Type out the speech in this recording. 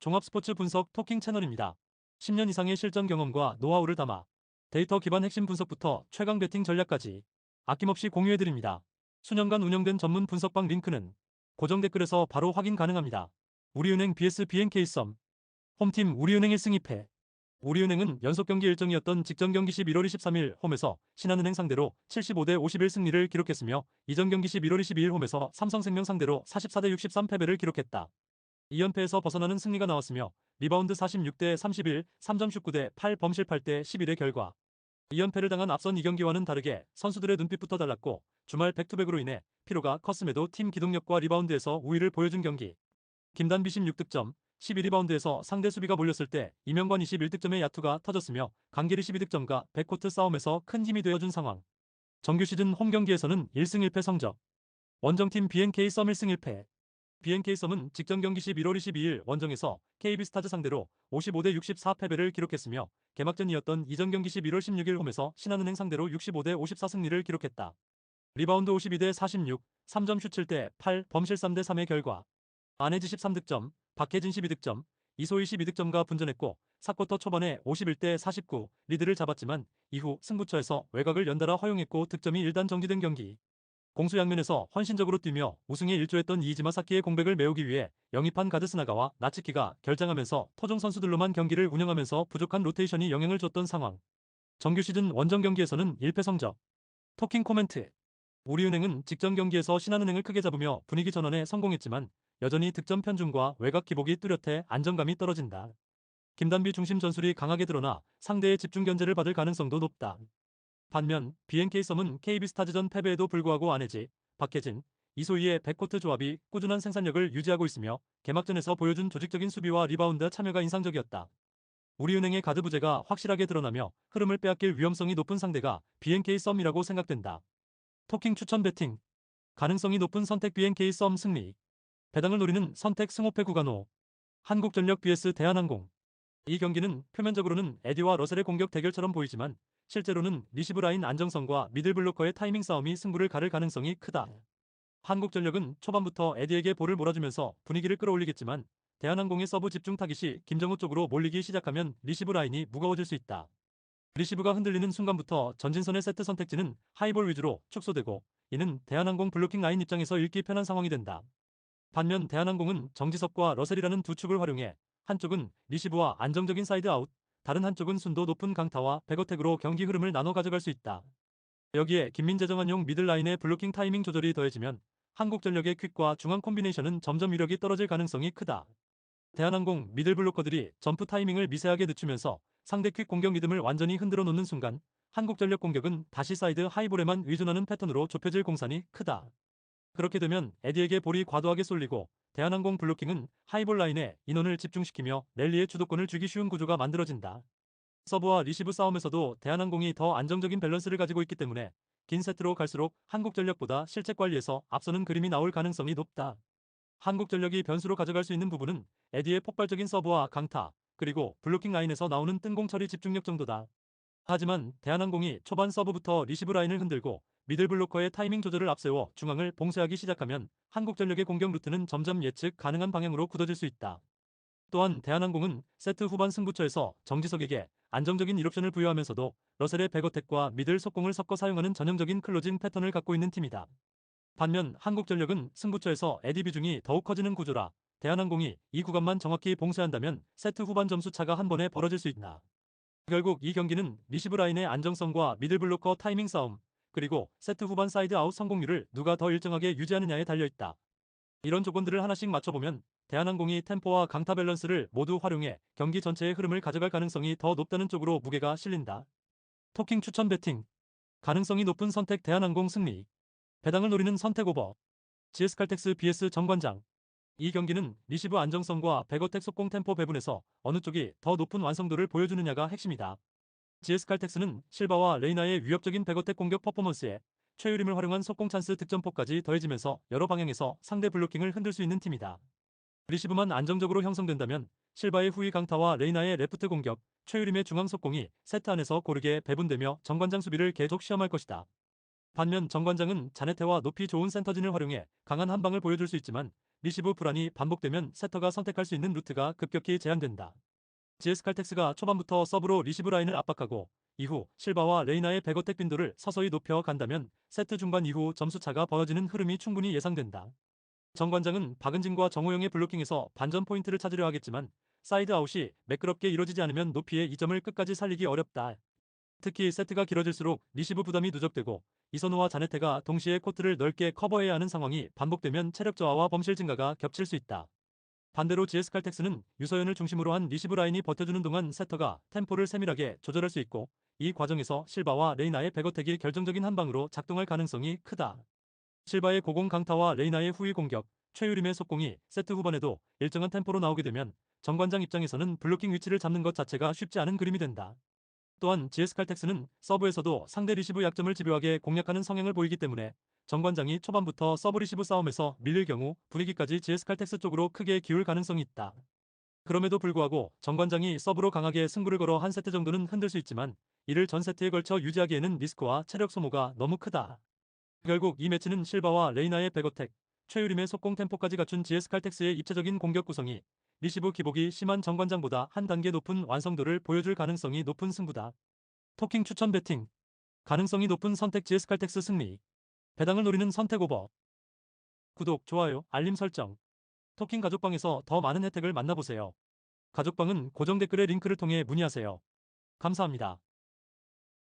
종합 스포츠 분석 토킹 채널입니다. 10년 이상의 실전 경험과 노하우를 담아 데이터 기반 핵심 분석부터 최강 배팅 전략까지 아낌없이 공유해드립니다. 수년간 운영된 전문 분석방 링크는 고정 댓글에서 바로 확인 가능합니다. 우리은행 vs BNK썸. 홈팀 우리은행 1승 2패. 우리은행은 연속 경기 일정이었던 직전 경기 11월 23일 홈에서 신한은행 상대로 75대 51 승리를 기록했으며 이전 경기 11월 22일 홈에서 삼성생명 상대로 44대 63 패배를 기록했다. 2연패에서 벗어나는 승리가 나왔으며 리바운드 46대 31, 3점 슛 9대 8, 범실 8대 11의 결과 2연패를 당한 앞선 2경기와는 다르게 선수들의 눈빛부터 달랐고 주말 백투백으로 인해 피로가 컸음에도 팀 기동력과 리바운드에서 우위를 보여준 경기. 김단비 16득점, 12리바운드에서 상대 수비가 몰렸을 때 이명관 21득점의 야투가 터졌으며 강길이 12득점과 백코트 싸움에서 큰 힘이 되어준 상황. 정규 시즌 홈 경기에서는 1승 1패 성적. 원정팀 BNK 썸 1승 1패. BNK 썸은 직전 경기 11월 22일 원정에서 KB스타즈 상대로 55대 64 패배를 기록했으며 개막전이었던 이전 경기 11월 16일 홈에서 신한은행 상대로 65대 54 승리를 기록했다. 리바운드 52대 46, 3점 슛 7대 8, 범실 3대 3의 결과 안혜지 13득점, 박혜진 12득점, 이소희 12득점과 분전했고 4쿼터 초반에 51대 49 리드를 잡았지만 이후 승부처에서 외곽을 연달아 허용했고 득점이 일단 정지된 경기. 공수양면에서 헌신적으로 뛰며 우승에 일조했던 이지마사키의 공백을 메우기 위해 영입한 가드스나가와 나츠키가 결장하면서 토종 선수들로만 경기를 운영하면서 부족한 로테이션이 영향을 줬던 상황. 정규 시즌 원정 경기에서는 1패 성적. 토킹 코멘트. 우리은행은 직전 경기에서 신한은행을 크게 잡으며 분위기 전환에 성공했지만 여전히 득점 편중과 외곽 기복이 뚜렷해 안정감이 떨어진다. 김단비 중심 전술이 강하게 드러나 상대의 집중 견제를 받을 가능성도 높다. 반면 BNK썸은 KB스타즈전 패배에도 불구하고 안혜지, 박혜진, 이소희의 백코트 조합이 꾸준한 생산력을 유지하고 있으며 개막전에서 보여준 조직적인 수비와 리바운드 참여가 인상적이었다. 우리은행의 가드 부재가 확실하게 드러나며 흐름을 빼앗길 위험성이 높은 상대가 BNK썸이라고 생각된다. 토킹 추천 배팅. 가능성이 높은 선택 BNK썸 승리. 배당을 노리는 선택 승호패 구간호. 한국전력 vs 대한항공. 이 경기는 표면적으로는 에디와 러셀의 공격 대결처럼 보이지만 실제로는 리시브 라인 안정성과 미들블로커의 타이밍 싸움이 승부를 가를 가능성이 크다. 한국전력은 초반부터 에디에게 볼을 몰아주면서 분위기를 끌어올리겠지만 대한항공의 서브 집중 타깃이 김정우 쪽으로 몰리기 시작하면 리시브 라인이 무거워질 수 있다. 리시브가 흔들리는 순간부터 전진선의 세트 선택지는 하이볼 위주로 축소되고 이는 대한항공 블로킹 라인 입장에서 읽기 편한 상황이 된다. 반면 대한항공은 정지석과 러셀이라는 두 축을 활용해 한쪽은 리시브와 안정적인 사이드 아웃, 다른 한쪽은 순도 높은 강타와 백어택으로 경기 흐름을 나눠 가져갈 수 있다. 여기에 김민재정한용 미들라인의 블로킹 타이밍 조절이 더해지면 한국전력의 퀵과 중앙 콤비네이션은 점점 위력이 떨어질 가능성이 크다. 대한항공 미들 블로커들이 점프 타이밍을 미세하게 늦추면서 상대 퀵 공격 리듬을 완전히 흔들어 놓는 순간 한국전력 공격은 다시 사이드 하이볼에만 의존하는 패턴으로 좁혀질 공산이 크다. 그렇게 되면 에디에게 볼이 과도하게 쏠리고 대한항공 블로킹은 하이볼 라인에 인원을 집중시키며 랠리의 주도권을 쥐기 쉬운 구조가 만들어진다. 서브와 리시브 싸움에서도 대한항공이 더 안정적인 밸런스를 가지고 있기 때문에 긴 세트로 갈수록 한국전력보다 실책 관리에서 앞서는 그림이 나올 가능성이 높다. 한국전력이 변수로 가져갈 수 있는 부분은 에디의 폭발적인 서브와 강타, 그리고 블로킹 라인에서 나오는 뜬공 처리 집중력 정도다. 하지만 대한항공이 초반 서브부터 리시브 라인을 흔들고 미들블로커의 타이밍 조절을 앞세워 중앙을 봉쇄하기 시작하면 한국전력의 공격 루트는 점점 예측 가능한 방향으로 굳어질 수 있다. 또한 대한항공은 세트 후반 승부처에서 정지석에게 안정적인 1옵션을 부여하면서도 러셀의 백어택과 미들 속공을 섞어 사용하는 전형적인 클로징 패턴을 갖고 있는 팀이다. 반면 한국전력은 승부처에서 에디 비중이 더욱 커지는 구조라 대한항공이 이 구간만 정확히 봉쇄한다면 세트 후반 점수 차가 한 번에 벌어질 수 있다. 결국 이 경기는 리시브 라인의 안정성과 미들블로커 타이밍 싸움, 그리고 세트 후반 사이드 아웃 성공률을 누가 더 일정하게 유지하느냐에 달려있다. 이런 조건들을 하나씩 맞춰보면 대한항공이 템포와 강타 밸런스를 모두 활용해 경기 전체의 흐름을 가져갈 가능성이 더 높다는 쪽으로 무게가 실린다. 토킹 추천 배팅. 가능성이 높은 선택 대한항공 승리. 배당을 노리는 선택 오버. GS칼텍스 vs 정관장. 이 경기는 리시브 안정성과 백어택 속공 템포 배분에서 어느 쪽이 더 높은 완성도를 보여주느냐가 핵심이다. GS칼텍스는 실바와 레이나의 위협적인 백어택 공격 퍼포먼스에 최유림을 활용한 속공 찬스 득점포까지 더해지면서 여러 방향에서 상대 블로킹을 흔들 수 있는 팀이다. 리시브만 안정적으로 형성된다면 실바의 후위 강타와 레이나의 레프트 공격, 최유림의 중앙 속공이 세트 안에서 고르게 배분되며 정관장 수비를 계속 시험할 것이다. 반면 정관장은 자네테와 높이 좋은 센터진을 활용해 강한 한방을 보여줄 수 있지만 리시브 불안이 반복되면 세터가 선택할 수 있는 루트가 급격히 제한된다. GS 칼텍스가 초반부터 서브로 리시브 라인을 압박하고 이후 실바와 레이나의 백어택 빈도를 서서히 높여 간다면 세트 중반 이후 점수차가 벌어지는 흐름이 충분히 예상된다. 정관장은 박은진과 정호영의 블로킹에서 반전 포인트를 찾으려 하겠지만 사이드 아웃이 매끄럽게 이뤄지지 않으면 높이의 이점을 끝까지 살리기 어렵다. 특히 세트가 길어질수록 리시브 부담이 누적되고 이선호와 자네테가 동시에 코트를 넓게 커버해야 하는 상황이 반복되면 체력 저하와 범실 증가가 겹칠 수 있다. 반대로 GS 칼텍스는 유서연을 중심으로 한 리시브 라인이 버텨주는 동안 세터가 템포를 세밀하게 조절할 수 있고 이 과정에서 실바와 레이나의 백어택이 결정적인 한 방으로 작동할 가능성이 크다. 실바의 고공 강타와 레이나의 후위 공격, 최유림의 속공이 세트 후반에도 일정한 템포로 나오게 되면 정관장 입장에서는 블로킹 위치를 잡는 것 자체가 쉽지 않은 그림이 된다. 또한 GS 칼텍스는 서브에서도 상대 리시브 약점을 집요하게 공략하는 성향을 보이기 때문에 정관장이 초반부터 서브 리시브 싸움에서 밀릴 경우 분위기까지 GS 칼텍스 쪽으로 크게 기울 가능성이 있다. 그럼에도 불구하고 정관장이 서브로 강하게 승부를 걸어 한 세트 정도는 흔들 수 있지만 이를 전 세트에 걸쳐 유지하기에는 리스크와 체력 소모가 너무 크다. 결국 이 매치는 실바와 레이나의 백어택, 최유림의 속공 템포까지 갖춘 GS 칼텍스의 입체적인 공격 구성이 리시브 기복이 심한 정관장보다 한 단계 높은 완성도를 보여줄 가능성이 높은 승부다. 토킹 추천 배팅. 가능성이 높은 선택 GS 칼텍스 승리. 배당을 노리는 선택 오버. 구독, 좋아요, 알림 설정. 토킹 가족방에서 더 많은 혜택을 만나보세요. 가족방은 고정 댓글의 링크를 통해 문의하세요. 감사합니다.